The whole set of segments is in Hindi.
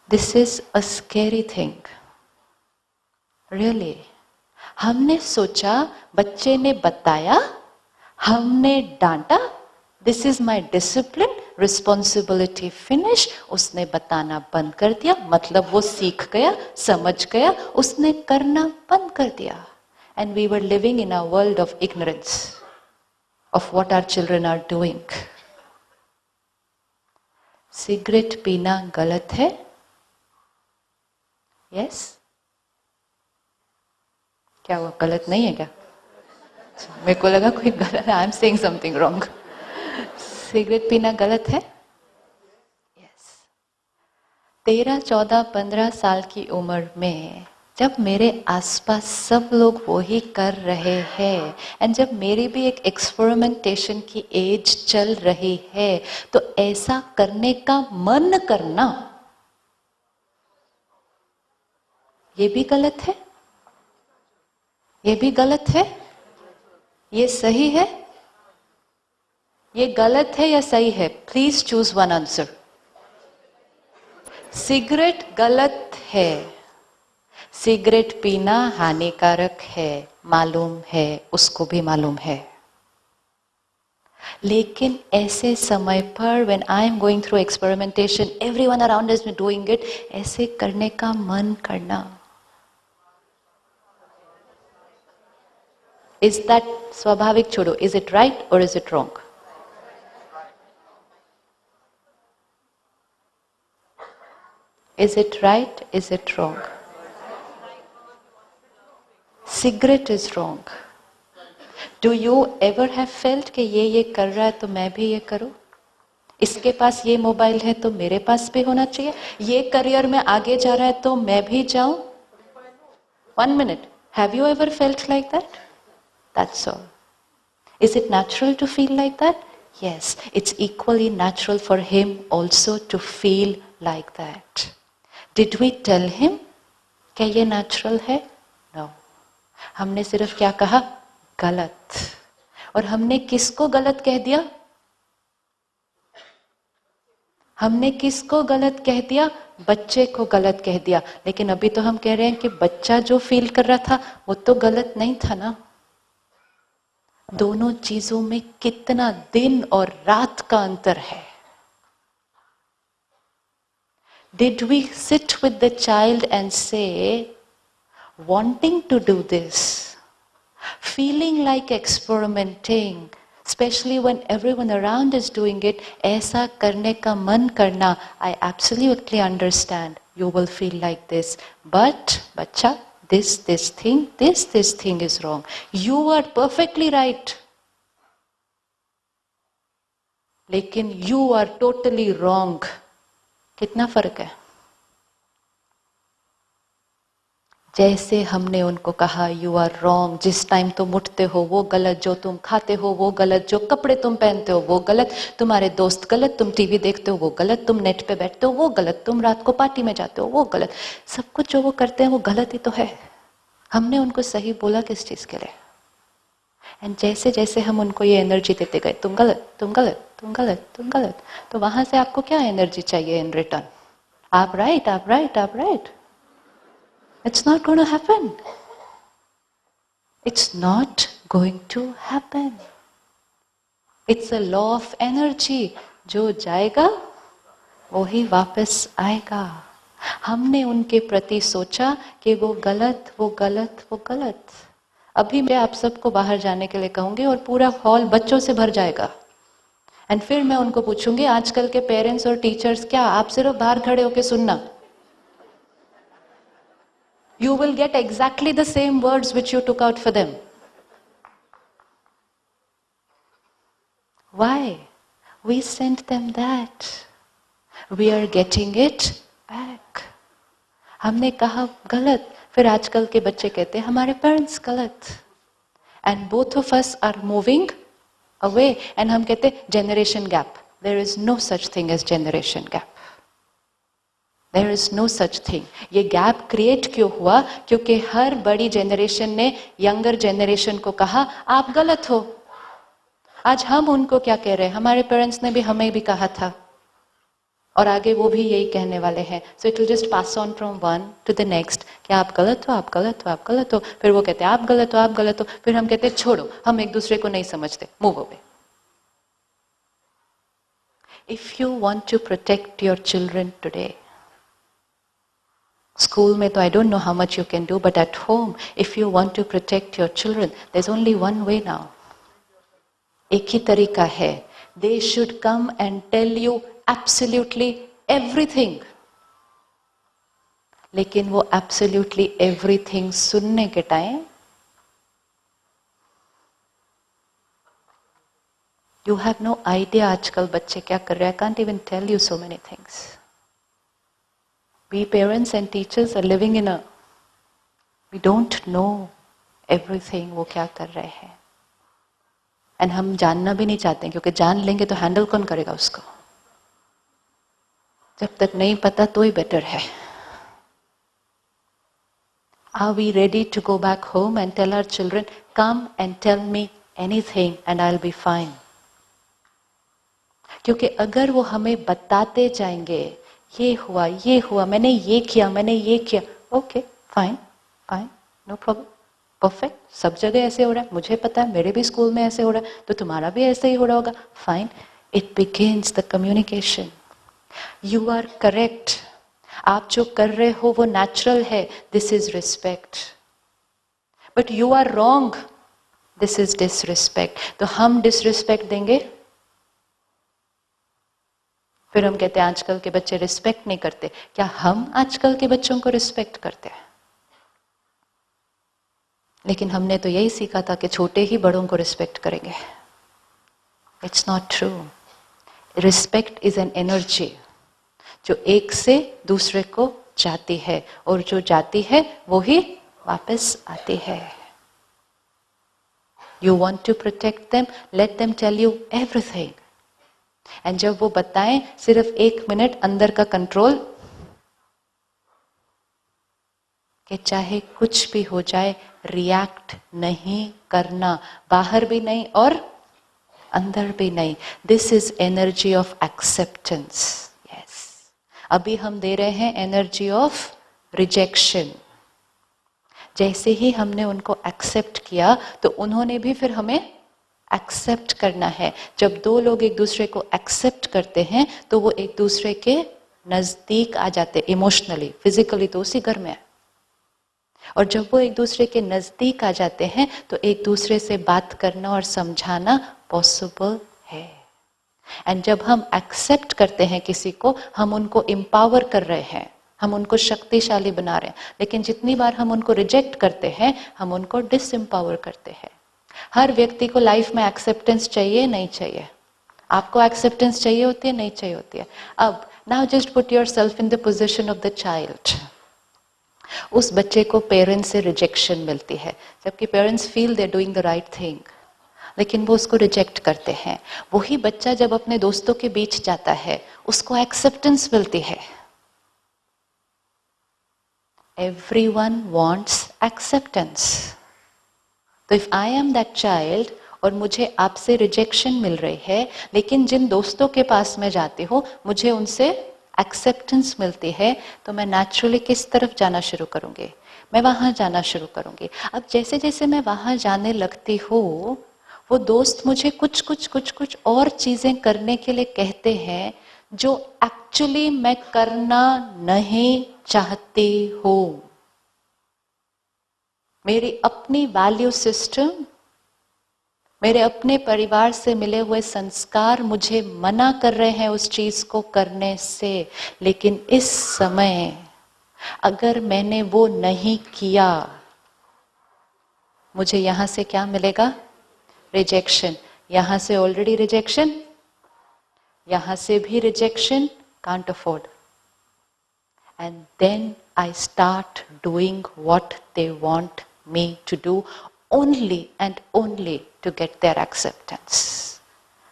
This is a scary thing really. हमने सोचा, बच्चे ने बताया, हमने डांटा, this is my discipline, responsibility finish. उसने बताना बंद कर दिया, मतलब वो सीख गया, समझ गया, उसने करना बंद कर दिया। And we were living in a world of ignorance of what our children are doing. Cigarette पीना गलत है? यस? क्या वो गलत नहीं है क्या? मेरे को लगा कोई गलत, I am saying something wrong. Cigarette पीना गलत है? यस। 13, 14, 15 साल की उम्र में जब मेरे आसपास सब लोग वो ही कर रहे हैं, एंड जब मेरी भी एक एक्सपेरिमेंटेशन की एज चल रही है, तो ऐसा करने का मन करना ये भी गलत है? ये भी गलत है? ये सही है? ये गलत है या सही है? Please choose one answer. Cigarette गलत है, सिगरेट पीना हानिकारक है, मालूम है, उसको भी मालूम है। लेकिन ऐसे समय पर when I am going through experimentation, everyone around is doing it, ऐसे करने का मन करना, इज दैट स्वाभाविक? छोड़ो, इज इट राइट और is it wrong? Is it right? Is it wrong? Cigarette is wrong. Do you ever have felt कि ये कर रहा है तो मैं भी ये करूं? इसके पास ये मोबाइल है तो मेरे पास भी होना चाहिए। ये करियर में आगे जा रहा है तो मैं भी जाऊं। 1 minute. Have you ever felt like that? That's all. Is it natural to feel like that? Yes. It's equally natural for him also to feel like that. Did we tell him क्या ये natural है? No. हमने सिर्फ क्या कहा? गलत। और हमने किसको गलत कह दिया? हमने किसको गलत कह दिया? बच्चे को गलत कह दिया। लेकिन अभी तो हम कह रहे हैं कि बच्चा जो फील कर रहा था वो तो गलत नहीं था ना। दोनों चीजों में कितना दिन और रात का अंतर है। Did we sit with the child and say, wanting to do this, feeling like experimenting, especially when everyone around is doing it, ऐसा करने का मन करना, I absolutely understand. You will feel like this. But, बच्चा, this thing is wrong. You are perfectly right. लेकिन you are totally wrong. कितना फर्क है? जैसे हमने उनको कहा यू आर रॉन्ग, जिस टाइम तुम उठते हो वो गलत, जो तुम खाते हो वो गलत, जो कपड़े तुम पहनते हो वो गलत, तुम्हारे दोस्त गलत, तुम टीवी देखते हो वो गलत, तुम नेट पे बैठते हो वो गलत, तुम रात को पार्टी में जाते हो वो गलत, सब कुछ जो वो करते हैं वो गलत ही तो है। हमने उनको सही बोला किस चीज के लिए? एंड जैसे जैसे हम उनको ये एनर्जी देते गए, तुम गलत, तुम गलत, तुम गलत, तुम गलत, तो वहां से आपको क्या एनर्जी चाहिए इन रिटर्न? आप राइट, आप राइट, आप right. It's not going to happen. It's not going to happen. It's a law of energy. जो जाएगा वो ही वापस आएगा। हमने उनके प्रति सोचा कि वो गलत, वो गलत, वो गलत। अभी मैं आप सबको बाहर जाने के लिए कहूंगी और पूरा हॉल बच्चों से भर जाएगा। एंड फिर मैं उनको पूछूंगी, आजकल के पेरेंट्स और टीचर्स क्या आप सिर्फ बाहर खड़े होकर सुनना? You will get exactly the same words which you took out for them. Why? We sent them that. We are getting it back. हमने कहा गलत, फिर आजकल के बच्चे कहते हैं हमारे पेरेंट्स गलत। And both of us are moving away. And हम कहते हैं generation gap. There is no such thing as generation gap. There is no such thing. ये गैप क्रिएट क्यों हुआ? क्योंकि हर बड़ी जेनरेशन ने यंगर जेनरेशन को कहा आप गलत हो। आज हम उनको क्या कह रहे हैं? हमारे पेरेंट्स ने भी हमें भी कहा था। और आगे वो भी यही कहने वाले हैं. So it will just pass on from one two the next कि आप गलत हो, आप गलत हो, आप गलत हो. फिर वो कहते हैं आप गलत हो, आप गलत हो. फिर हम कहते हैं छोड़ो, हम एक दूसरे को नहीं समझते, move away. If you want to protect your children today, school में तो I don't know how much you can do, but at home, if you want to protect your children, there's only one way now. एक ही तरीका है. They should come and tell you absolutely everything. लेकिन वो absolutely everything सुनने के time you have no idea आजकल बच्चे क्या कर रहे हैं. I can't even tell you so many things. We parents and teachers are living in a, we don't know everything वो क्या कर रहे हैं. And हम जानना भी नहीं चाहते क्योंकि जान लेंगे तो हैंडल कौन करेगा उसको. जब तक नहीं पता तो ही बेटर है. Are we ready to go back home and tell our children, come and tell me anything and I'll be fine? क्योंकि अगर वो हमें बताते जाएंगे ये हुआ, मैंने ये किया, okay fine fine, no problem, perfect, सब जगह ऐसे हो रहा है, मुझे पता है, मेरे भी स्कूल में ऐसे हो रहा है, तो तुम्हारा भी ऐसे ही हो रहा होगा, fine. It begins the communication. You are correct, आप जो कर रहे हो वो नेचुरल है, this is respect. But you are wrong, this is disrespect. तो हम डिसरिस्पेक्ट देंगे. फिर हम कहते हैं आजकल के बच्चे रिस्पेक्ट नहीं करते. क्या हम आजकल के बच्चों को रिस्पेक्ट करते हैं? लेकिन हमने तो यही सीखा था कि छोटे ही बड़ों को रिस्पेक्ट करेंगे. It's not true. Respect is an energy जो एक से दूसरे को जाती है, और जो जाती है वो ही वापस आती है. You want to protect them, let them tell you everything. And जब वो बताएं, सिर्फ 1 मिनट अंदर का कंट्रोल, कि चाहे कुछ भी हो जाए रिएक्ट नहीं करना, बाहर भी नहीं और अंदर भी नहीं. This is energy of acceptance. Yes, अभी हम दे रहे हैं एनर्जी ऑफ रिजेक्शन. जैसे ही हमने उनको एक्सेप्ट किया तो उन्होंने भी फिर हमें एक्सेप्ट करना है. जब दो लोग एक दूसरे को एक्सेप्ट करते हैं तो वो एक दूसरे के नजदीक आ जाते, इमोशनली, फिजिकली तो उसी घर में है. और जब वो एक दूसरे के नजदीक आ जाते हैं तो एक दूसरे से बात करना और समझाना पॉसिबल है. एंड जब हम एक्सेप्ट करते हैं किसी को, हम उनको एम्पावर कर रहे हैं, हम उनको शक्तिशाली बना रहे हैं. लेकिन जितनी बार हम उनको रिजेक्ट करते हैं, हम उनको डिसएम्पावर करते हैं. हर व्यक्ति को लाइफ में एक्सेप्टेंस चाहिए, नहीं चाहिए? आपको एक्सेप्टेंस चाहिए होती है, नहीं चाहिए होती है? अब now just put yourself in the position of the child. उस बच्चे को पेरेंट्स से रिजेक्शन मिलती है, जबकि parents feel they are doing the right thing, लेकिन वो उसको रिजेक्ट करते हैं. वही बच्चा जब अपने दोस्तों के बीच जाता है, उसको एक्सेप्टेंस मिलती है. Everyone wants acceptance. तो if I am that child और मुझे आपसे रिजेक्शन मिल रही है, लेकिन जिन दोस्तों के पास मैं जाती हूँ मुझे उनसे एक्सेप्टेंस मिलती है, तो मैं नेचुरली किस तरफ जाना शुरू करूँगी? मैं वहाँ जाना शुरू करूँगी. अब जैसे जैसे मैं वहाँ जाने लगती हूँ, वो दोस्त मुझे कुछ और चीज़ें करने के लिए कहते हैं जो एक्चुअली मैं करना नहीं चाहती हूँ. मेरी अपनी वैल्यू सिस्टम, मेरे अपने परिवार से मिले हुए संस्कार मुझे मना कर रहे हैं उस चीज को करने से. लेकिन इस समय अगर मैंने वो नहीं किया, मुझे यहां से क्या मिलेगा? रिजेक्शन. यहां से ऑलरेडी रिजेक्शन, यहां से भी rejection, can't afford. And then I start doing what they want me to do, only and only to get their acceptance.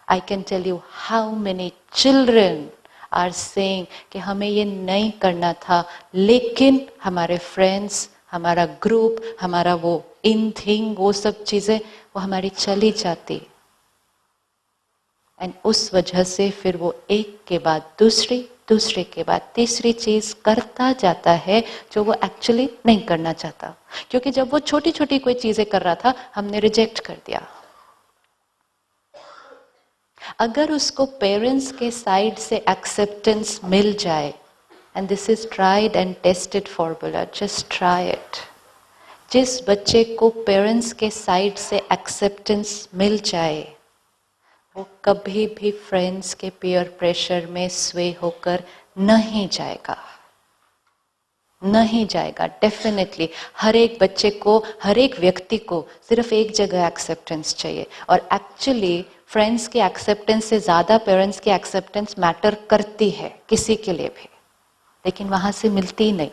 I can tell you how many children are saying कि हमें ये नहीं करना था, लेकिन हमारे फ्रेंड्स, हमारा ग्रुप, हमारा वो इन थिंग, वो सब चीजें वो हमारी चली जाती. एंड उस वजह से फिर वो एक के बाद दूसरी दूसरे के बाद तीसरी चीज करता जाता है जो वो एक्चुअली नहीं करना चाहता, क्योंकि जब वो छोटी छोटी कोई चीजें कर रहा था हमने रिजेक्ट कर दिया। अगर उसको पेरेंट्स के साइड से एक्सेप्टेंस मिल जाए, and this is tried and tested formula, just try it. जिस बच्चे को पेरेंट्स के साइड से एक्सेप्टेंस मिल जाए वो कभी भी फ्रेंड्स के पीयर प्रेशर में स्वे होकर नहीं जाएगा, नहीं जाएगा डेफिनेटली। हर एक बच्चे को, हर एक व्यक्ति को सिर्फ एक जगह एक्सेप्टेंस चाहिए, और एक्चुअली फ्रेंड्स की एक्सेप्टेंस से ज्यादा पेरेंट्स की एक्सेप्टेंस मैटर करती है किसी के लिए भी, लेकिन वहां से मिलती ही नहीं।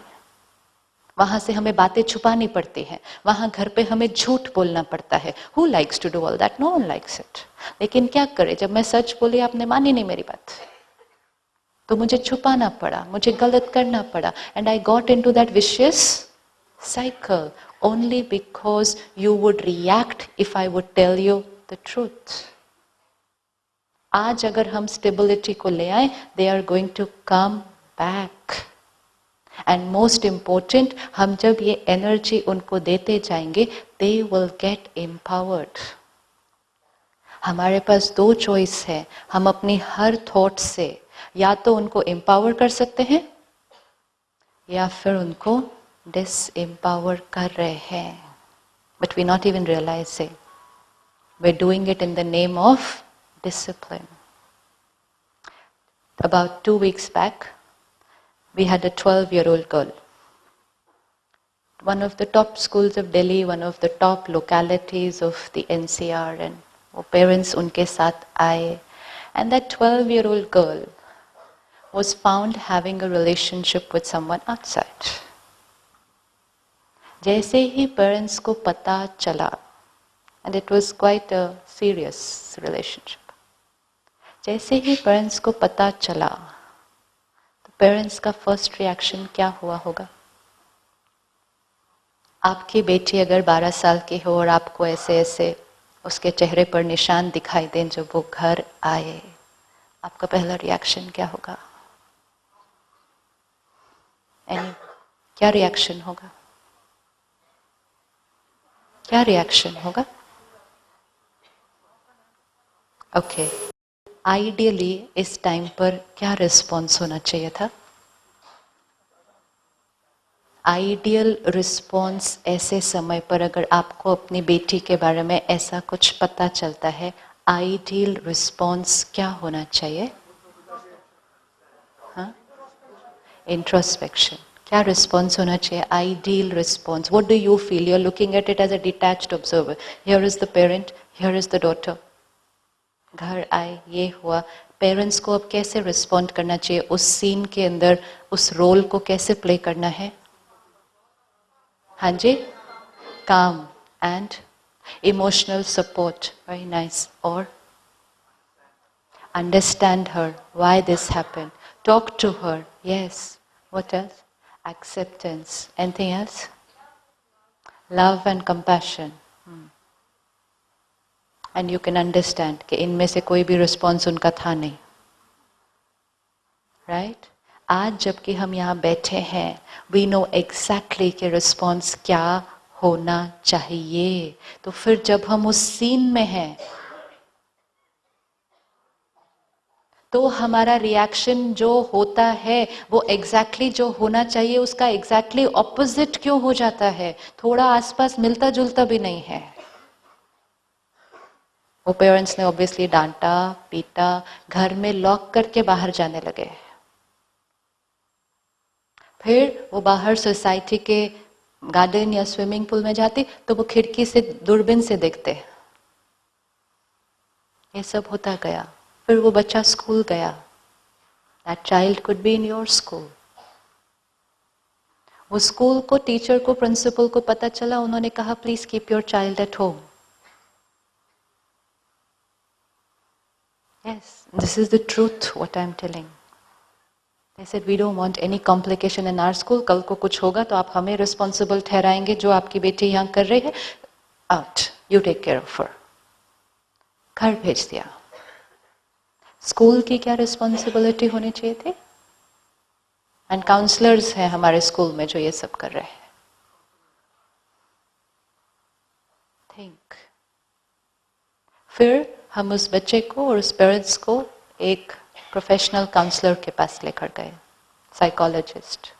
वहां से हमें बातें छुपानी पड़ती हैं, वहां घर पे हमें झूठ बोलना पड़ता है। Who likes to do all that? No one likes it. लेकिन क्या करे, जब मैं सच बोली आपने मानी नहीं मेरी बात, तो मुझे छुपाना पड़ा, मुझे गलत करना पड़ा, and I got into that vicious cycle only because you would react if I would tell you the truth. आज अगर हम स्टेबिलिटी को ले आए, they are going to come back. And most important, हम जब ये एनर्जी उनको देते जाएंगे, दे विल गेट एम्पावर्ड। हमारे पास दो चॉइस है, हम अपनी हर थॉट से या तो उनको एम्पावर कर सकते हैं या फिर उनको डिस एम्पावर कर रहे हैं, but we not even realising we doing it in the name of discipline. About 2 weeks back, we had a 12-year-old girl. One of the top schools of Delhi, one of the top localities of the NCR, and वो parents उनके साथ आए, and that 12-year-old girl was found having a relationship with someone outside. जैसे ही parents को पता चला, and it was quite a serious relationship, जैसे ही पेरेंट्स को पता चला तो पेरेंट्स का फर्स्ट रिएक्शन क्या हुआ होगा? आपकी बेटी अगर 12 साल की हो और आपको ऐसे ऐसे उसके चेहरे पर निशान दिखाई दें जब वो घर आए, आपका पहला रिएक्शन क्या होगा? क्या रिएक्शन होगा? क्या रिएक्शन होगा? ओके, आइडियली इस टाइम पर क्या रिस्पॉन्स होना चाहिए था? आइडियल रिस्पॉन्स ऐसे समय पर, अगर आपको अपनी बेटी के बारे में ऐसा कुछ पता चलता है, आइडियल रिस्पॉन्स क्या होना चाहिए? हाँ, इंट्रोस्पेक्शन। क्या रिस्पॉन्स होना चाहिए? Ideal response. What do you feel? You are looking at it as a detached observer. Here is the parent, here is the daughter, घर आए, ये हुआ। पेरेंट्स को अब कैसे रिस्पॉन्ड करना चाहिए उस सीन के अंदर, उस रोल को कैसे प्ले करना है? हाँ जी, काम and emotional support, very nice. और understand her, why this happened, talk to her, yes. What else? Acceptance. Anything else? Love and compassion. And you can understand कि इनमें से कोई भी रिस्पॉन्स उनका था नहीं, राइट? आज जबकि हम यहाँ बैठे हैं, वी नो एग्जैक्टली कि रिस्पॉन्स क्या होना चाहिए। तो फिर जब हम उस सीन में हैं तो हमारा रिएक्शन जो होता है वो एग्जैक्टली जो होना चाहिए उसका एग्जैक्टली ऑपोजिट क्यों हो जाता है? थोड़ा आसपास मिलता जुलता भी नहीं है। वो पेरेंट्स ने ऑब्वियसली डांटा, पीटा, घर में लॉक करके बाहर जाने लगे। फिर वो बाहर सोसाइटी के गार्डन या स्विमिंग पूल में जाती तो वो खिड़की से दूरबीन से देखते। ये सब होता गया। फिर वो बच्चा स्कूल गया। That child could be in your school. वो स्कूल को, टीचर को, प्रिंसिपल को पता चला, उन्होंने कहा please keep your child at home. Yes, this is the truth what I am telling. They said we don't want any complication in our school. कल को कुछ होगा तो आप हमें रिस्पॉन्सिबल ठहराएंगे, जो आपकी बेटी यहाँ कर रही है, out, you take care of her. घर भेज दिया। स्कूल की क्या रिस्पॉन्सिबिलिटी होनी चाहिए थी? एंड काउंसलर्स हैं हमारे स्कूल में जो ये सब कर रहे हैं. थिंक. फिर हम उस बच्चे को और उस पेरेंट्स को एक प्रोफेशनल काउंसलर के पास लेकर गए, psychologist.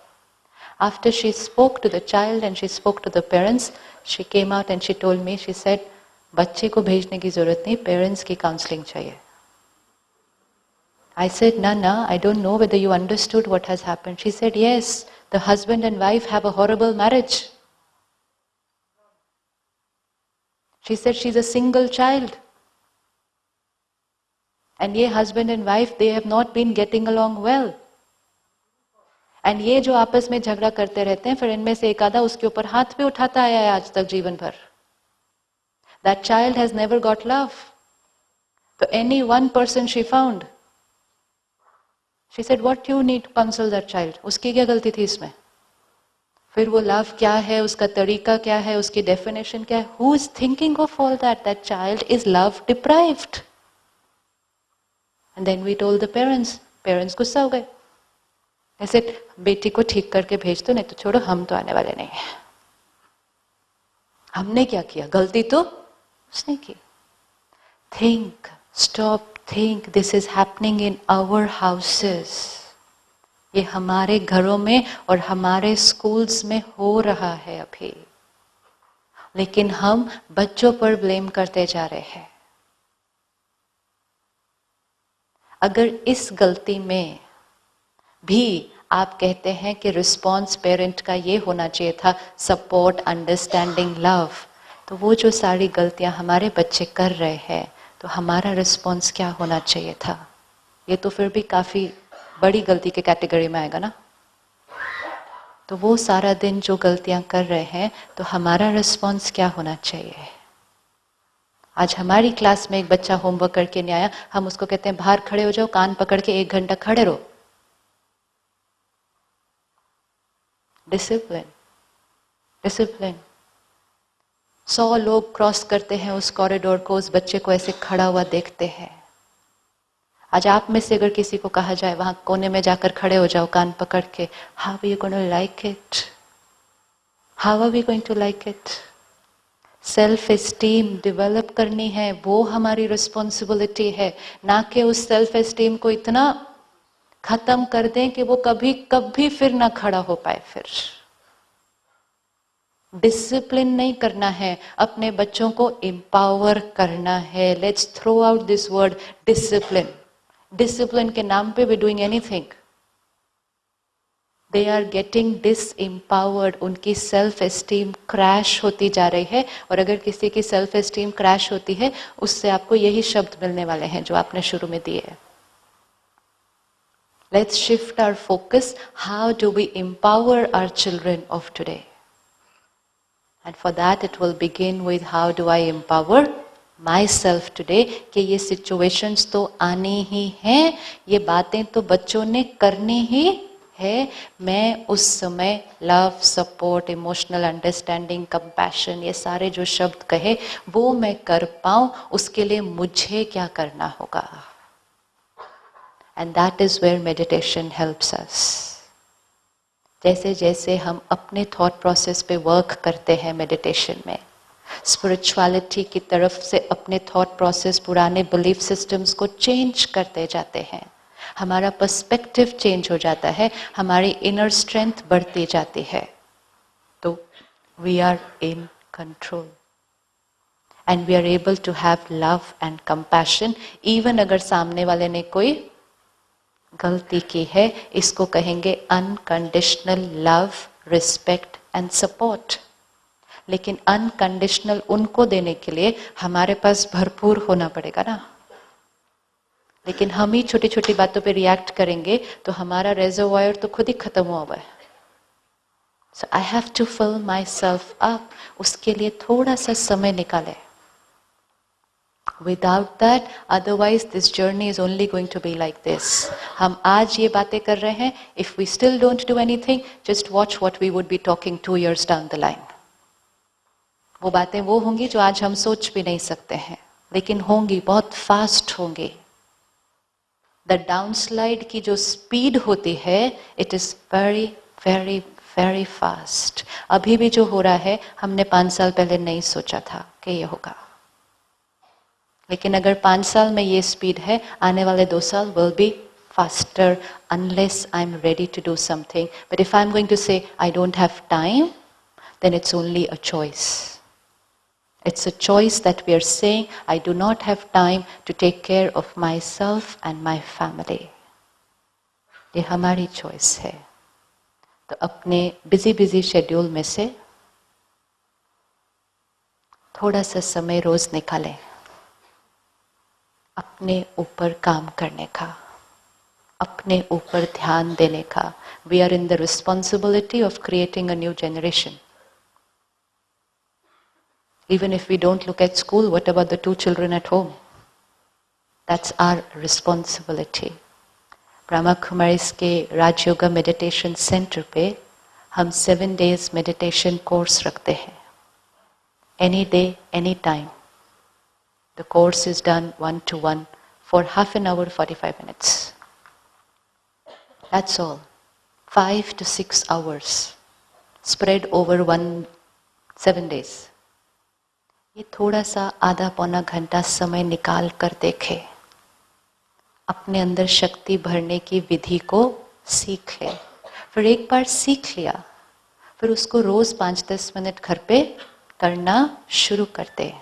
After she spoke to the child and she spoke to the parents, she came out and she told me, she said, बच्चे को भेजने की जरूरत नहीं, पेरेंट्स की काउंसलिंग चाहिए. I said, Nana, I don't know whether you understood what has happened. She said, yes, the husband and wife have a horrible marriage. She said she's a single child. And ye husband and wife, they have not been getting along well. And ये जो आपस में झगड़ा करते रहते हैं, फिर इनमें से एक आधा उसके ऊपर हाथ भी उठाता आया है आज तक जीवन भर. That child has never got love. तो any one person she found, she said what you need to counsel that child. उसकी क्या गलती थी इसमें? फिर वो लव क्या है, उसका तरीका क्या है, उसकी डेफिनेशन क्या है? Who is thinking of all that? That child is love deprived. And then we told the parents. Parents गुस्सा हो गए. ऐसे बेटी को ठीक करके भेज दो, नहीं तो छोड़ो, हम तो आने वाले नहीं हैं. हमने क्या किया? गलती तो उसने की. Think, stop, think. This is happening in our houses. ये हमारे घरों में और हमारे स्कूल्स में हो रहा है अभी. लेकिन हम बच्चों पर ब्लेम करते जा रहे हैं. अगर इस गलती में भी आप कहते हैं कि रिस्पॉन्स पेरेंट का ये होना चाहिए था, सपोर्ट, अंडरस्टैंडिंग, लव, तो वो जो सारी गलतियां हमारे बच्चे कर रहे हैं, तो हमारा रिस्पॉन्स क्या होना चाहिए था? ये तो फिर भी काफी बड़ी गलती के कैटेगरी में आएगा ना. तो वो सारा दिन जो गलतियां कर रहे हैं, तो हमारा रिस्पॉन्स क्या होना चाहिए? आज हमारी क्लास में एक बच्चा होमवर्क करके नहीं आया, हम उसको कहते हैं बाहर खड़े हो जाओ, कान पकड़ के 1 घंटा खड़े रहो. Discipline, discipline. 100 लोग क्रॉस करते हैं उस कॉरिडोर को, उस बच्चे को ऐसे खड़ा हुआ देखते हैं. आज आप में से अगर किसी को कहा जाए वहां कोने में जाकर खड़े हो जाओ कान पकड़ के, how are you going to like it? How are we going to like it? Self esteem develop करनी है, वो हमारी रिस्पॉन्सिबिलिटी है, ना कि उस सेल्फ एस्टीम को इतना खत्म कर दें कि वो कभी कभी फिर ना खड़ा हो पाए. फिर डिसिप्लिन नहीं करना है, अपने बच्चों को एम्पावर करना है. Let's throw out this word discipline. Discipline के नाम पे भी doing anything, they are getting disempowered. उनकी सेल्फ एस्टीम क्रैश होती जा रही है. और अगर किसी की सेल्फ एस्टीम क्रैश होती है, उससे आपको यही शब्द मिलने वाले हैं जो आपने शुरू में दिए. Let's shift our focus. How do we empower our children of today? And for that it will begin with how do I empower myself today? कि ये situations तो आनी ही हैं, ये बातें तो बच्चों ने करनी ही है. मैं उस समय love, support, emotional understanding, compassion, ये सारे जो शब्द कहे वो मैं कर पाऊं, उसके लिए मुझे क्या करना होगा? And that is where meditation helps us. जैसे जैसे हम अपने थॉट प्रोसेस पे वर्क करते हैं मेडिटेशन में, स्पिरिचुअलिटी की तरफ से अपने थॉट प्रोसेस, पुराने बिलीफ सिस्टम्स को चेंज करते जाते हैं, हमारा पर्सपेक्टिव चेंज हो जाता है, हमारी इनर स्ट्रेंथ बढ़ती जाती है. तो we are in control and we are able to have love and compassion. Even अगर सामने वाले ने कोई गलती की है, इसको कहेंगे unconditional love, respect and support. लेकिन अनकंडीशनल उनको देने के लिए हमारे पास भरपूर होना पड़ेगा ना. लेकिन हम ही छोटी छोटी बातों पे रिएक्ट करेंगे तो हमारा रिजर्वायर तो खुद ही खत्म हुआ है. So I have to fill my self up. उसके लिए थोड़ा सा समय निकालें. Without that, otherwise this journey is only going to be like this. हम आज ये बातें कर रहे हैं. If we still don't do anything, just watch what we would be talking 2 years down the line. वो बातें वो होंगी जो आज हम सोच भी नहीं सकते हैं, लेकिन होंगी, बहुत फास्ट होंगी. द डाउनस्लाइड की जो स्पीड होती है, it is very very very fast. अभी भी जो हो रहा है, हमने 5 साल पहले नहीं सोचा था कि ये होगा. लेकिन अगर 5 साल में ये स्पीड है, आने वाले 2 साल will be faster unless I'm ready to do something. But if I'm going to say I don't have time, then it's only a choice. It's a choice that we are saying I do not have time to take care of myself and my family. ये हमारी choice है. तो अपने busy schedule में से थोड़ा सा समय रोज निकालें अपने ऊपर काम करने का, अपने ऊपर ध्यान देने का. We are in the responsibility of creating a new generation. Even if we don't look at school, what about the 2 children at home? That's our responsibility. Brahma Kumaris के राजयोगा मेडिटेशन सेंटर पे हम 7 days मेडिटेशन कोर्स रखते हैं. Any day, any time. The course is done 1-to-1 for half an hour, 45 minutes. That's all. 5 to 6 hours spread over 7 days. ये थोड़ा सा आधा पौना घंटा समय निकाल कर देखे, अपने अंदर शक्ति भरने की विधि को सीखे. फिर एक बार सीख लिया, फिर उसको रोज 5-10 मिनट घर पे करना शुरू करते हैं.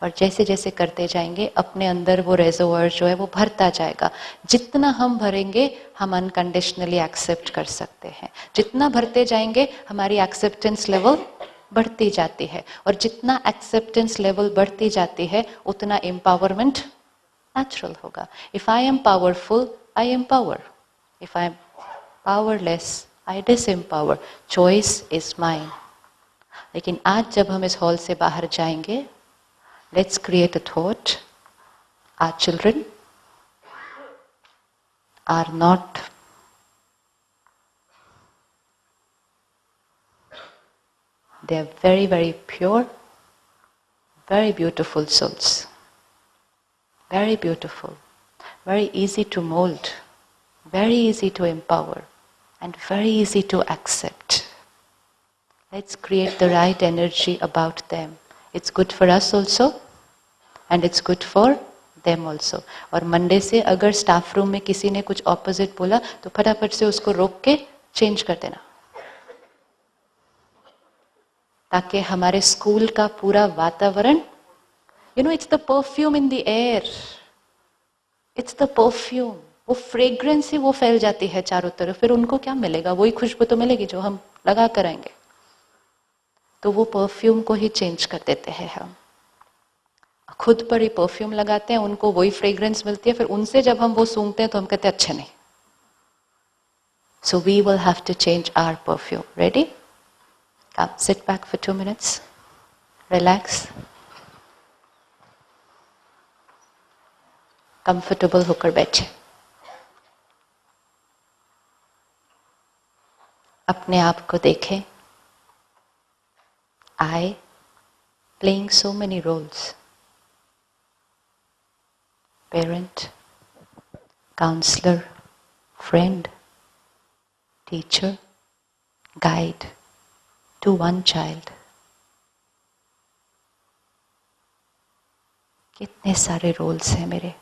और जैसे जैसे करते जाएंगे, अपने अंदर वो रेजर्वोयर जो है वो भरता जाएगा. जितना हम भरेंगे, हम अनकंडीशनली एक्सेप्ट कर सकते हैं. जितना भरते जाएंगे, हमारी एक्सेप्टेंस लेवल बढ़ती जाती है. और जितना एक्सेप्टेंस लेवल बढ़ती जाती है, उतना एम्पावरमेंट नेचुरल होगा. If I am powerful, I empower. If I am powerless, I disempower. Choice is mine. लेकिन आज जब हम इस हॉल से बाहर जाएंगे, let's create a thought. Our children are not they are very, very pure, very beautiful souls. Very beautiful, very easy to mold, very easy to empower, and very easy to accept. Let's create the right energy about them. It's good for us also, and it's good for them also. और मंडे से अगर स्टाफ रूम में किसी ने कुछ ऑपोजिट बोला, तो फटाफट से उसको रोक के चेंज कर देना, ताकि हमारे स्कूल का पूरा वातावरण, it's the perfume in the air. It's the perfume. वो फ्रेग्रेंस ही वो फैल जाती है चारों तरफ. फिर उनको क्या मिलेगा? वही खुशबू तो मिलेगी जो हम लगा कर आएंगे. तो वो परफ्यूम को ही चेंज कर देते हैं हम. खुद पर ही परफ्यूम लगाते हैं, उनको वही फ्रेग्रेंस मिलती है. फिर उनसे जब हम वो सूंघते हैं तो हम कहते हैं अच्छा नहीं. So we will have to change our perfume. Ready? Come, sit back for 2 minutes. Relax. Comfortable होकर बैठे. अपने आप को देखें. I playing so many roles. Parent, counselor, friend, teacher, guide to one child. कितने सारे रोल्स हैं मेरे.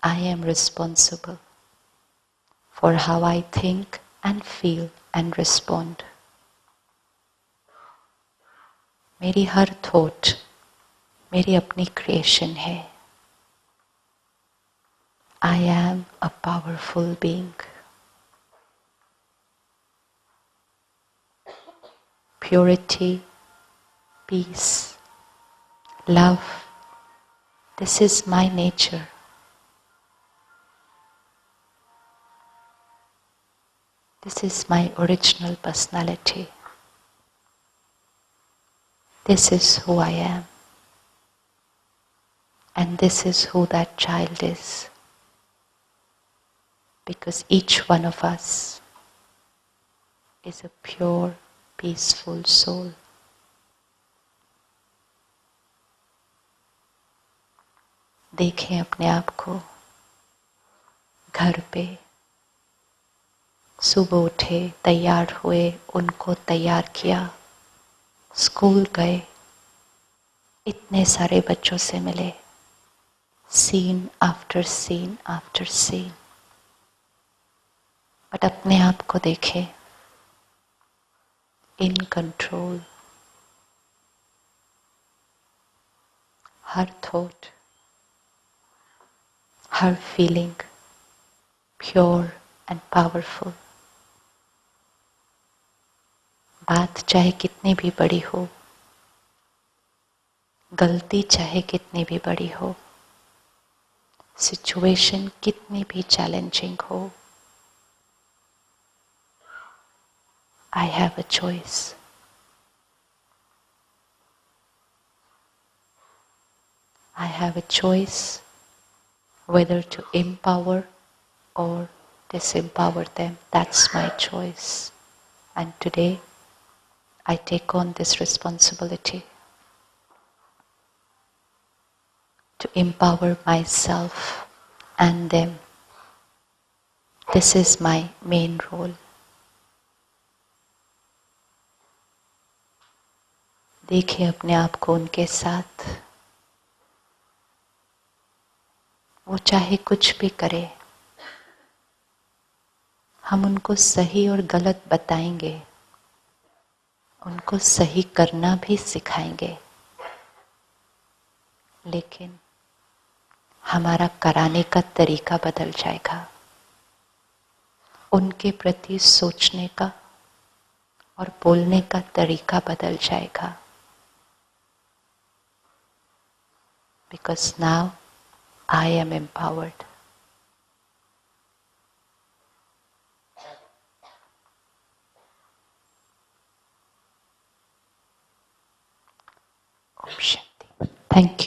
I am responsible for how I think and feel and respond. मेरी हर थॉट मेरी अपनी क्रिएशन है. I am a powerful being. Purity, peace, love, this is my nature. This is my original personality. This is who I am. And this is who that child is. Because each one of us is a pure, peaceful soul. देखें अपने आप को घर पे, सुबह उठे, तैयार हुए, उनको तैयार किया, स्कूल गए, इतने सारे बच्चों से मिले, scene after scene after scene, but अपने आप को देखें इन कंट्रोल, हर थॉट, हर फीलिंग प्योर एंड पावरफुल। बात चाहे कितनी भी बड़ी हो, गलती चाहे कितनी भी बड़ी हो, सिचुएशन कितनी भी चैलेंजिंग हो, I have a choice. I have a choice whether to empower or disempower them. That's my choice. And today, I take on this responsibility to empower myself and them. This is my main role. देखिए अपने आप को उनके साथ, वो चाहे कुछ भी करे, हम उनको सही और गलत बताएंगे, उनको सही करना भी सिखाएंगे, लेकिन हमारा कराने का तरीका बदल जाएगा, उनके प्रति सोचने का और बोलने का तरीका बदल जाएगा। Because now I am empowered. Om Shanti. Thank you.